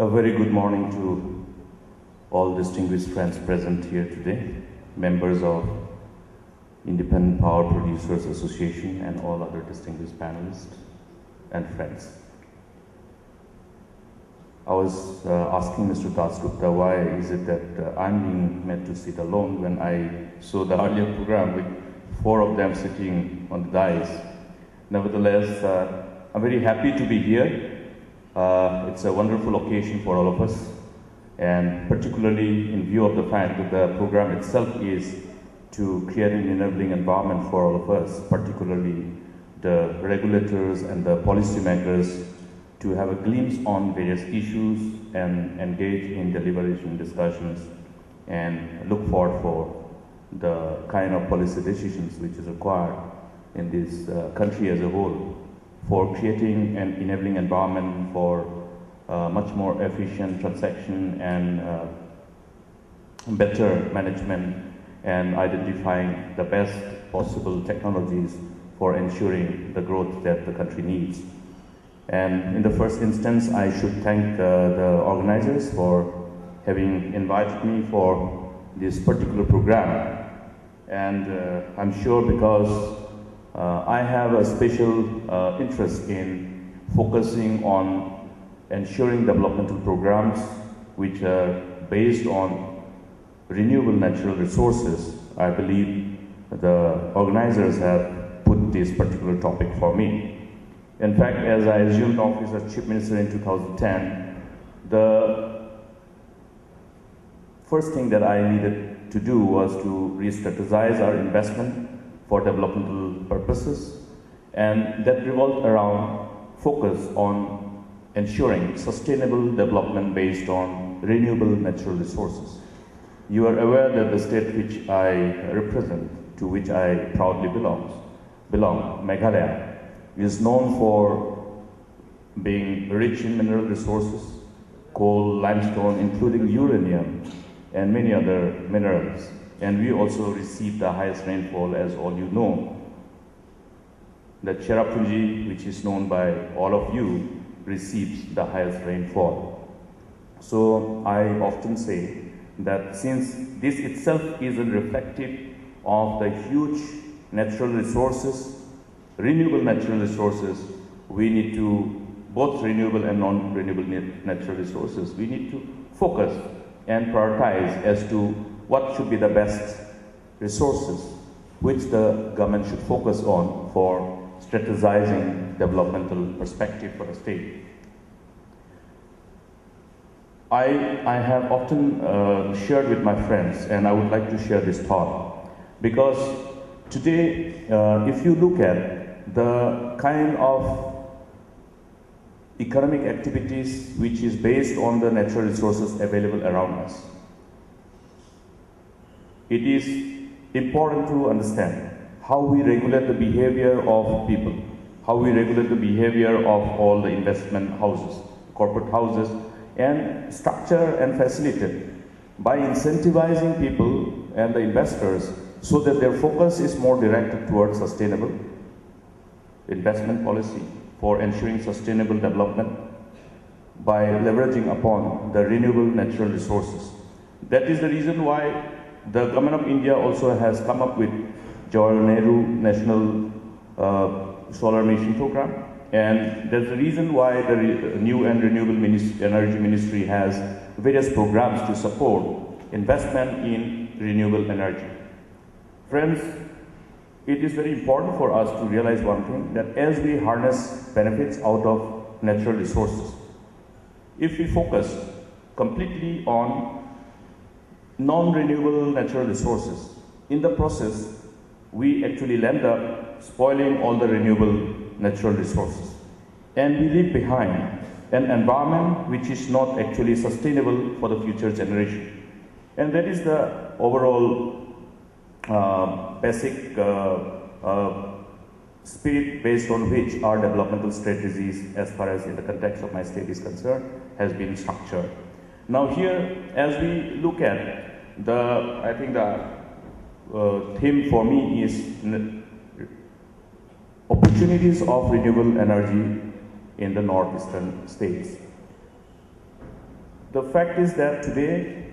A very good morning to all distinguished friends present here today, members of Independent Power Producers Association and all other distinguished panelists and friends. I was asking Mr. Dasgupta why is it that I'm being made to sit alone when I saw the earlier program with 4 of them sitting on the dais. Nevertheless, I'm very happy to be here. It's a wonderful occasion for all of us, and particularly in view of the fact that the program itself is to create an enabling environment for all of us, particularly the regulators and the policymakers, to have a glimpse on various issues and engage in deliberation discussions and look forward for the kind of policy decisions which is required in this country as a whole for creating an enabling environment for much more efficient transaction and better management and identifying the best possible technologies for ensuring the growth that the country needs. And in the first instance, I should thank the organizers for having invited me for this particular program. And I'm sure because I have a special interest in focusing on ensuring developmental programs which are based on renewable natural resources. I believe the organizers have put this particular topic for me. In fact, as I assumed office as Chief Minister in 2010, the first thing that I needed to do was to re-strategize our investment for developmental purposes, and that revolved around focus on ensuring sustainable development based on renewable natural resources. You are aware that the state which I represent, to which I proudly belong, Meghalaya, is known for being rich in mineral resources, coal, limestone, including uranium, and many other minerals. And we also receive the highest rainfall, as all you know. The Cherrapunji, which is known by all of you, receives the highest rainfall. So I often say that since this itself is a reflective of the huge natural resources, renewable natural resources, we need to, both renewable and non-renewable natural resources, we need to focus and prioritize as to what should be the best resources which the government should focus on for strategizing developmental perspective for a state. I have often shared with my friends, and I would like to share this thought, because today, if you look at the kind of economic activities which is based on the natural resources available around us, it is important to understand how we regulate the behavior of people, how we regulate the behavior of all the investment houses, corporate houses, and structure and facilitate by incentivizing people and the investors so that their focus is more directed towards sustainable investment policy for ensuring sustainable development by leveraging upon the renewable natural resources. That is the reason why the government of India also has come up with Jawaharlal Nehru National Solar Mission Program, and that's the reason why the New and Renewable Energy Ministry has various programs to support investment in renewable energy. Friends, it is very important for us to realize one thing, that as we harness benefits out of natural resources, if we focus completely on non-renewable natural resources, in the process, we actually end up spoiling all the renewable natural resources. And we leave behind an environment which is not actually sustainable for the future generation. And that is the overall basic spirit based on which our developmental strategies, as far as in the context of my state is concerned, has been structured. Now here, as we look at I think the theme for me is opportunities of renewable energy in the northeastern states. the fact is that today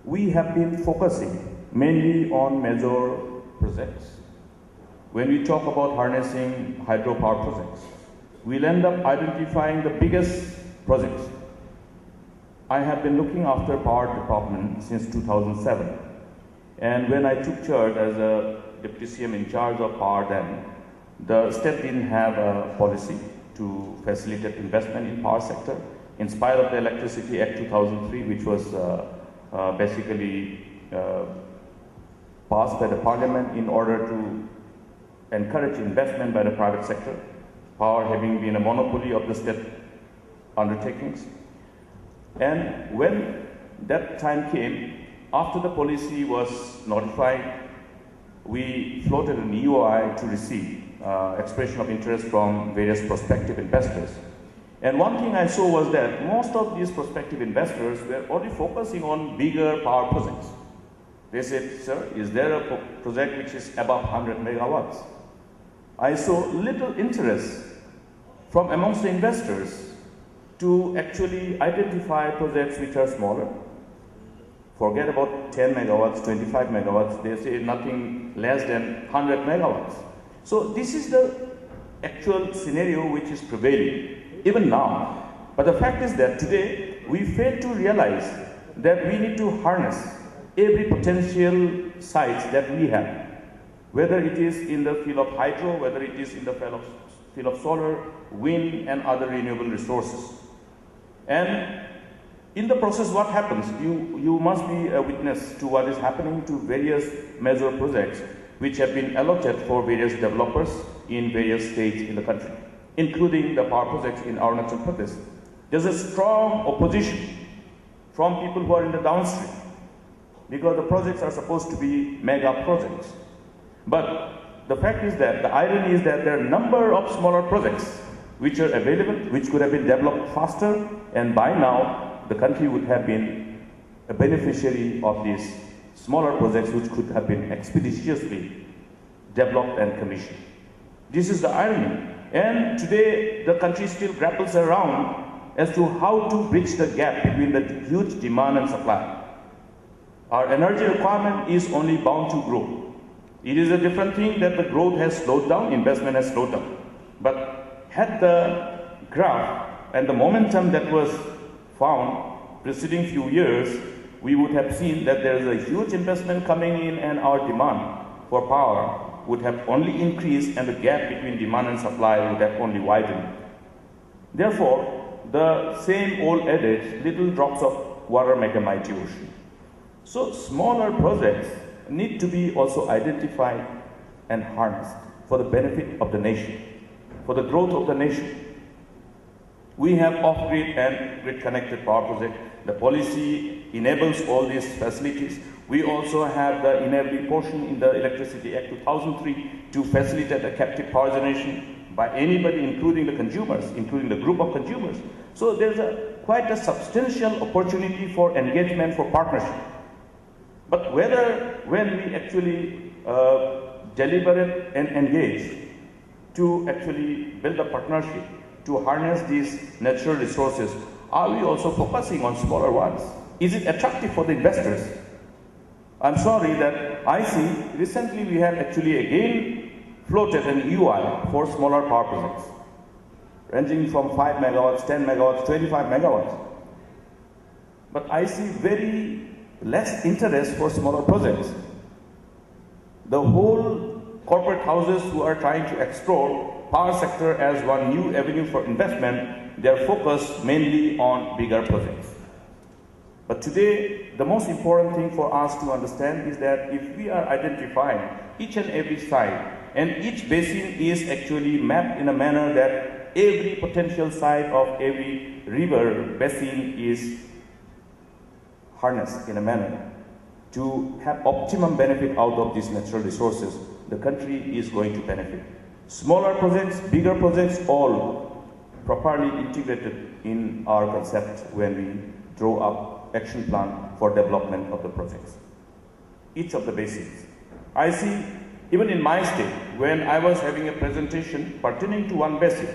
we have been focusing mainly on major projects. When we talk about harnessing hydropower projects, we'll end up identifying the biggest projects. I have been looking after power department since 2007. And when I took charge as a Deputy CM in charge of power then, the state didn't have a policy to facilitate investment in power sector, in spite of the Electricity Act 2003, which was basically passed by the parliament in order to encourage investment by the private sector, power having been a monopoly of the state undertakings. And when that time came, after the policy was notified, we floated an EOI to receive expression of interest from various prospective investors. And one thing I saw was that most of these prospective investors were only focusing on bigger power projects. They said, sir, is there a project which is above 100 megawatts? I saw little interest from amongst the investors to actually identify projects which are smaller. Forget about 10 megawatts, 25 megawatts, they say nothing less than 100 megawatts. So this is the actual scenario which is prevailing, even now. But the fact is that today we fail to realize that we need to harness every potential sites that we have, whether it is in the field of hydro, whether it is in the field of solar, wind, and other renewable resources. And in the process, what happens? You must be a witness to what is happening to various major projects which have been allotted for various developers in various states in the country, including the power projects in Arunachal Pradesh. There's a strong opposition from people who are in the downstream, because the projects are supposed to be mega projects. But the fact is that the irony is that there are a number of smaller projects which are available, which could have been developed faster, and by now the country would have been a beneficiary of these smaller projects which could have been expeditiously developed and commissioned. This is the irony. And today the country still grapples around as to how to bridge the gap between the huge demand and supply. Our energy requirement is only bound to grow. It is a different thing that the growth has slowed down, investment has slowed down. But had the graph and the momentum that was found preceding few years, we would have seen that there is a huge investment coming in and our demand for power would have only increased and the gap between demand and supply would have only widened. Therefore, the same old adage, little drops of water make a mighty ocean. So smaller projects need to be also identified and harnessed for the benefit of the nation, for the growth of the nation. We have off-grid and grid-connected power projects. The policy enables all these facilities. We also have the enabling portion in the Electricity Act 2003 to facilitate a captive power generation by anybody, including the consumers, including the group of consumers. So there's quite a substantial opportunity for engagement, for partnership. But when we actually deliberate and engage to actually build a partnership, to harness these natural resources, are we also focusing on smaller ones? Is it attractive for the investors? I'm sorry that I see recently we have actually again floated an EOI for smaller power projects, ranging from 5 megawatts, 10 megawatts, 25 megawatts. But I see very less interest for smaller projects. The whole corporate houses who are trying to explore power sector as one new avenue for investment, they are focused mainly on bigger projects. But today, the most important thing for us to understand is that if we are identifying each and every site, and each basin is actually mapped in a manner that every potential site of every river basin is harnessed in a manner to have optimum benefit out of these natural resources, the country is going to benefit. Smaller projects, bigger projects, all properly integrated in our concept when we draw up action plan for development of the projects. Each of the basins. I see, even in my state, when I was having a presentation pertaining to one basin,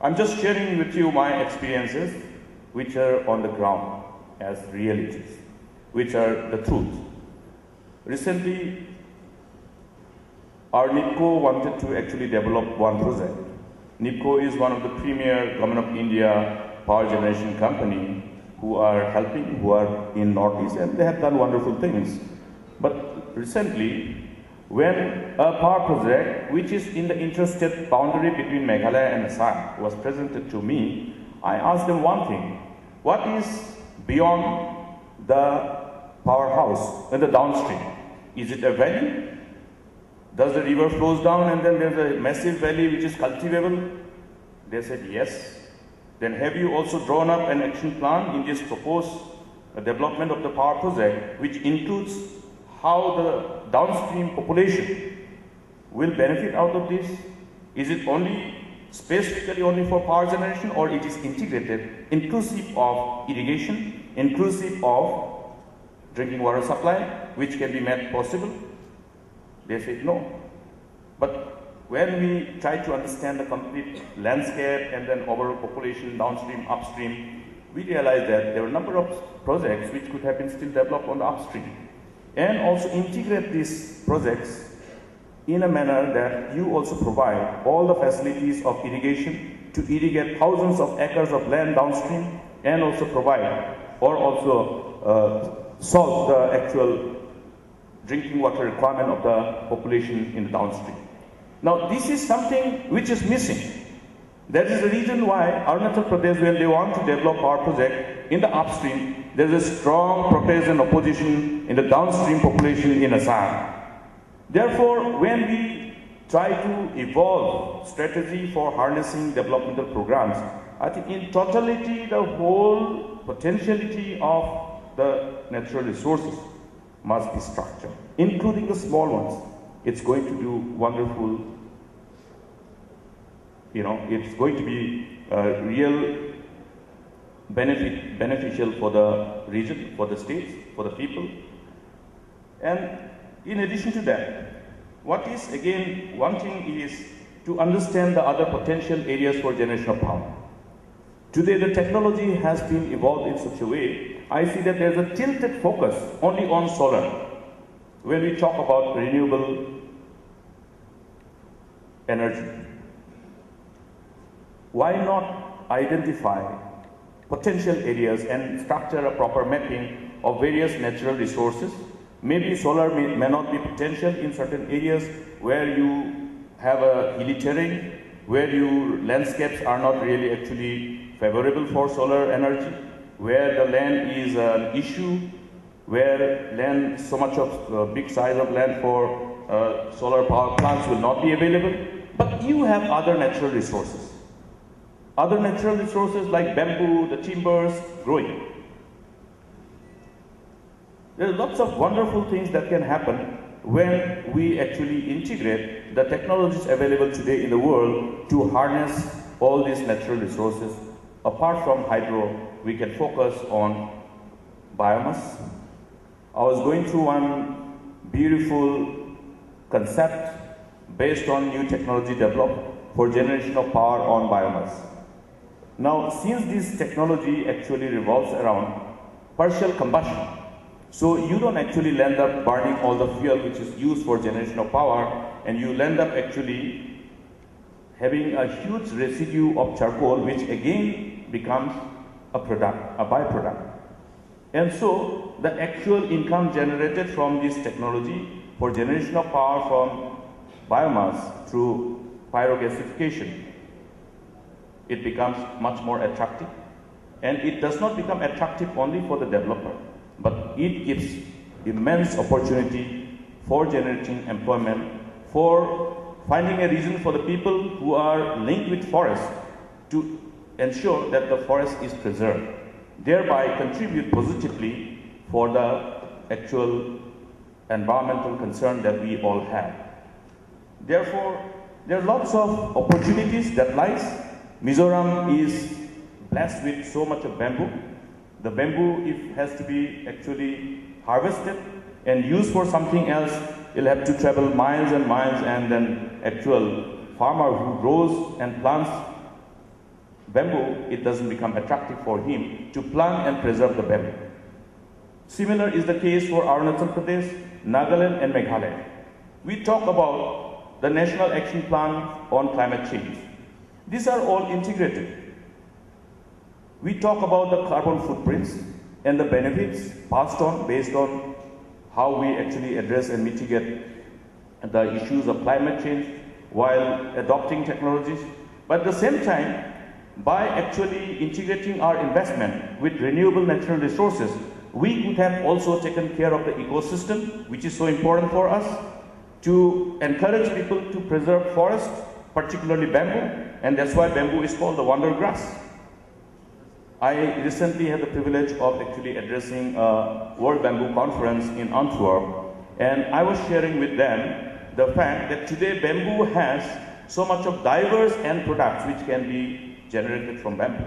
I'm just sharing with you my experiences. which are on the ground as realities, which are the truth. Recently, our NIPCO wanted to actually develop one project. NIPCO is one of the premier Government of India power generation company who are helping, who are in Northeast, and they have done wonderful things. But recently, when a power project, which is in the interstate boundary between Meghalaya and Assam, was presented to me, I asked them one thing: what is beyond the powerhouse and the downstream? Is it a valley? Does the river flows down and then there's a massive valley which is cultivable? They said yes. Then have you also drawn up an action plan in this proposed development of the power project, which includes how the downstream population will benefit out of this? Is it only specifically only for power generation, or it is integrated, inclusive of irrigation, inclusive of drinking water supply, which can be made possible? They said no. But when we try to understand the complete landscape and then overall population downstream, upstream, we realized that there were a number of projects which could have been still developed on the upstream. And also integrate these projects in a manner that you also provide all the facilities of irrigation to irrigate thousands of acres of land downstream, and also provide or also solve the actual drinking water requirement of the population in the downstream. Now, this is something which is missing. That is the reason why Arunachal Pradesh, when they want to develop power project in the upstream, there is a strong protest and opposition in the downstream population in Assam. Therefore, when we try to evolve strategy for harnessing developmental programs, I think in totality, the whole potentiality of the natural resources must be structured, including the small ones. It's going to do wonderful, it's going to be real beneficial for the region, for the states, for the people. And in addition to that, what is again one thing is to understand the other potential areas for generation of power. Today the technology has been evolved in such a way, I see that there's a tilted focus only on solar. When we talk about renewable energy, why not identify potential areas and structure a proper mapping of various natural resources? Maybe solar may not be potential in certain areas where you have a hilly terrain, where your landscapes are not really actually favorable for solar energy, where the land is an issue, where land, so much of big size of land for solar power plants will not be available. But you have other natural resources. Other natural resources like bamboo, the timbers growing. There are lots of wonderful things that can happen when we actually integrate the technologies available today in the world to harness all these natural resources. Apart from hydro, we can focus on biomass. I was going through one beautiful concept based on new technology developed for generation of power on biomass. Now, since this technology actually revolves around partial combustion, so you don't actually end up burning all the fuel which is used for generation of power, and you end up actually having a huge residue of charcoal, which again becomes a product, a byproduct. And so the actual income generated from this technology for generation of power from biomass through pyrogasification, it becomes much more attractive. And it does not become attractive only for the developer, but it gives immense opportunity for generating employment, for finding a reason for the people who are linked with forest to ensure that the forest is preserved, thereby contribute positively for the actual environmental concern that we all have. Therefore, there are lots of opportunities that lies. Mizoram is blessed with so much of bamboo. The bamboo, if has to be actually harvested and used for something else, you'll have to travel miles and miles, and then actual farmer who grows and plants bamboo, it doesn't become attractive for him to plant and preserve the bamboo. Similar is the case for Arunachal Pradesh, Nagaland and Meghalaya. We talk about the National Action Plan on Climate Change. These are all integrated. We talk about the carbon footprints and the benefits passed on based on how we actually address and mitigate the issues of climate change while adopting technologies. But at the same time, by actually integrating our investment with renewable natural resources, we could have also taken care of the ecosystem, which is so important for us, to encourage people to preserve forests, particularly bamboo, and that's why bamboo is called the wonder grass. I recently had the privilege of actually addressing a World Bamboo Conference in Antwerp, and I was sharing with them the fact that today bamboo has so much of diverse end products which can be generated from bamboo.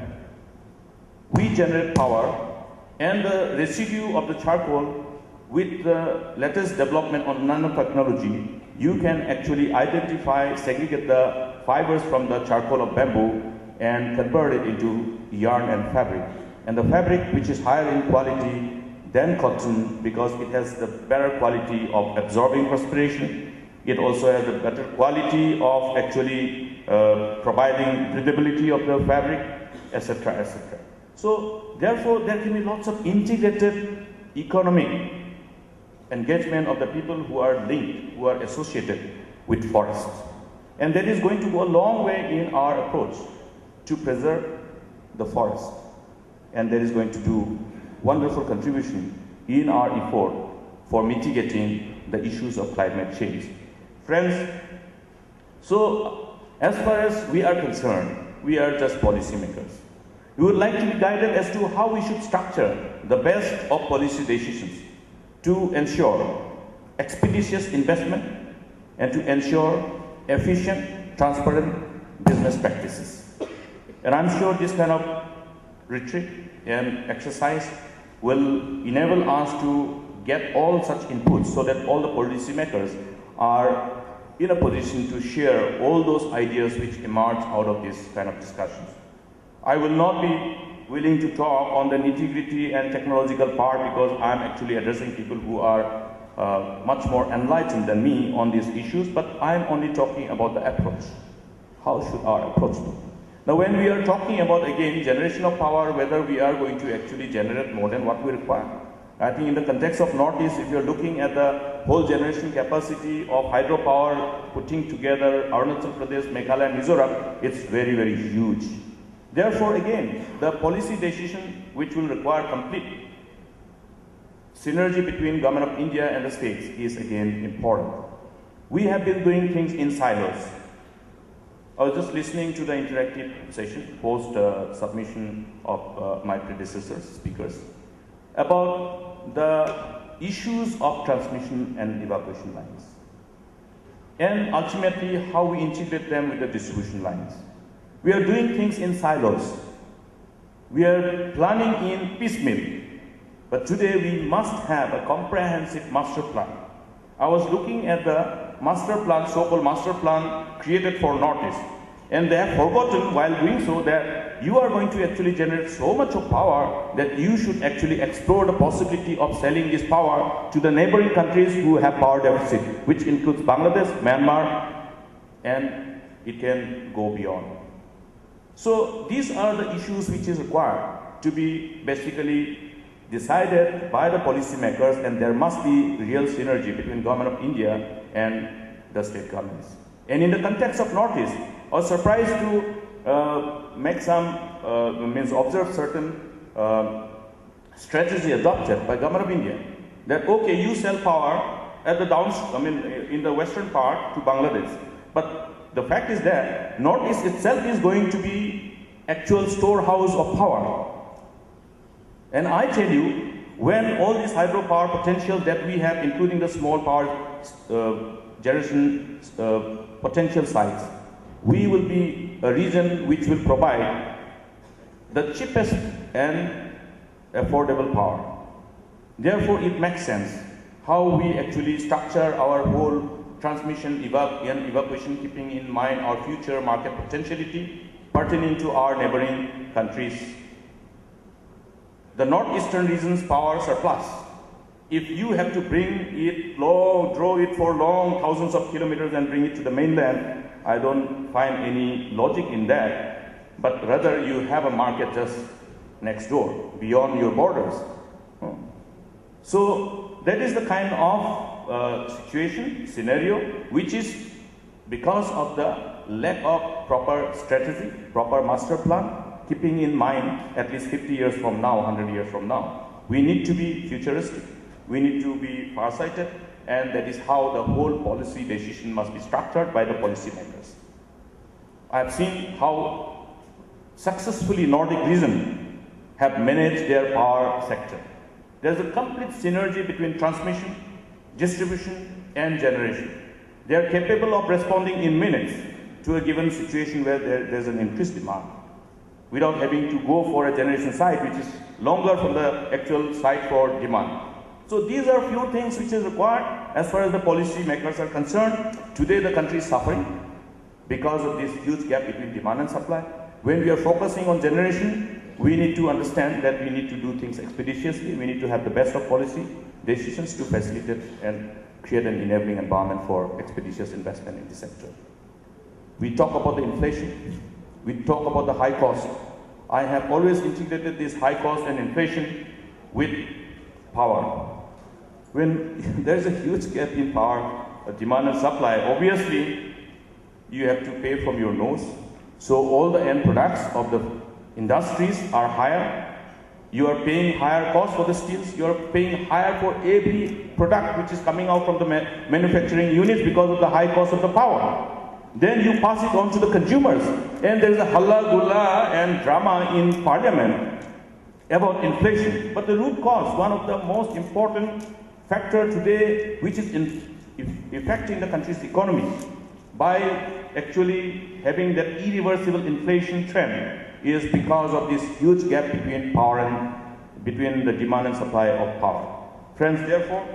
We generate power, and the residue of the charcoal, with the latest development on nanotechnology, you can actually identify, segregate the fibers from the charcoal of bamboo and convert it into yarn and fabric. And the fabric, which is higher in quality than cotton because it has the better quality of absorbing perspiration, it also has the better quality of actually providing breathability of the fabric, etc., etc. So therefore, there can be lots of integrated economic engagement of the people who are linked, who are associated with forests. And that is going to go a long way in our approach to preserve the forest. And that is going to do wonderful contribution in our effort for mitigating the issues of climate change. Friends, so as far as we are concerned, we are just policymakers. We would like to be guided as to how we should structure the best of policy decisions to ensure expeditious investment and to ensure efficient, transparent business practices. And I'm sure this kind of retreat and exercise will enable us to get all such inputs so that all the policymakers are in a position to share all those ideas which emerge out of this kind of discussions. I will not be willing to talk on the nitty-gritty and technological part because I'm actually addressing people who are much more enlightened than me on these issues, but I'm only talking about the approach. How should our approach be? Now, when we are talking about, again, generation of power, whether we are going to actually generate more than what we require. I think in the context of Northeast, if you're looking at the whole generation capacity of hydropower, putting together Arunachal Pradesh, Meghalaya, and Mizoram, it's very, very huge. Therefore, again, the policy decision which will require complete synergy between Government of India and the states is again important. We have been doing things in silos. I was just listening to the interactive session post submission of my predecessors, speakers, about the issues of transmission and evacuation lines, and ultimately how we integrate them with the distribution lines. We are doing things in silos. We are planning in piecemeal. But today we must have a comprehensive master plan. I was looking at the master plan, so-called master plan created for Northeast. And they have forgotten while doing so that you are going to actually generate so much of power that you should actually explore the possibility of selling this power to the neighboring countries who have power deficit, which includes Bangladesh, Myanmar, and it can go beyond. So these are the issues which is required to be basically decided by the policymakers, and there must be real synergy between Government of India and the state governments. And in the context of Northeast, I was surprised to make some, observe certain strategy adopted by Government of India. That, okay, you sell power at the in the western part to Bangladesh. But the fact is that Northeast itself is going to be actual storehouse of power. And I tell you, when all these hydropower potential that we have, including the small power generation potential sites, we will be a region which will provide the cheapest and affordable power. Therefore, it makes sense how we actually structure our whole transmission and evacuation, keeping in mind our future market potentiality pertaining to our neighboring countries. The northeastern region's power surplus, if you have to bring it long, draw it for long thousands of kilometers and bring it to the mainland, I don't find any logic in that, but rather you have a market just next door, beyond your borders. So that is the kind of situation, scenario, which is because of the lack of proper strategy, proper master plan, keeping in mind at least 50 years from now, 100 years from now. We need to be futuristic. We need to be farsighted, and that is how the whole policy decision must be structured by the policymakers. I have seen how successfully Nordic region have managed their power sector. There's a complete synergy between transmission, distribution, and generation. They are capable of responding in minutes to a given situation where there's an increased demand, without having to go for a generation site which is longer from the actual site for demand. So these are few things which is required as far as the policy makers are concerned. Today the country is suffering because of this huge gap between demand and supply. When we are focusing on generation, we need to understand that we need to do things expeditiously. We need to have the best of policy decisions to facilitate and create an enabling environment for expeditious investment in this sector. We talk about the inflation. We talk about the high cost. I have always integrated this high cost and inflation with power. When there is a huge gap in power, demand and supply, obviously you have to pay from your nose. So all the end products of the industries are higher. You are paying higher cost for the steels. You are paying higher for every product which is coming out from the manufacturing units because of the high cost of the power. Then you pass it on to the consumers, and there is a halla gulla and drama in parliament about inflation. But the root cause, one of the most important factor today, which is affecting the country's economy by actually having that irreversible inflation trend, is because of this huge gap between power and between the demand and supply of power. Friends, therefore,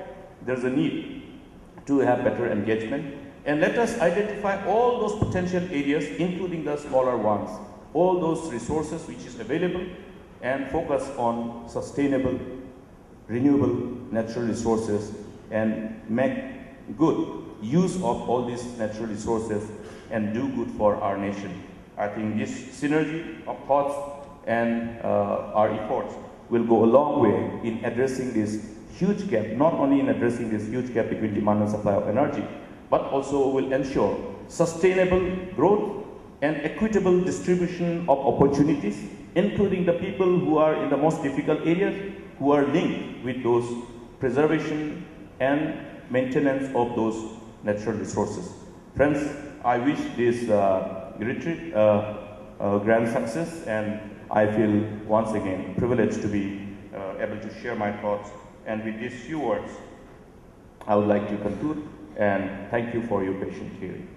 there's a need to have better engagement. And let us identify all those potential areas, including the smaller ones, all those resources which is available, and focus on sustainable, renewable natural resources, and make good use of all these natural resources and do good for our nation. I think this synergy of thoughts and our efforts will go a long way in addressing this huge gap, not only in addressing this huge gap between demand and supply of energy, but also will ensure sustainable growth and equitable distribution of opportunities, including the people who are in the most difficult areas, who are linked with those preservation and maintenance of those natural resources. Friends, I wish this retreat a grand success, and I feel once again privileged to be able to share my thoughts. And with these few words, I would like to conclude, and thank you for your patient hearing.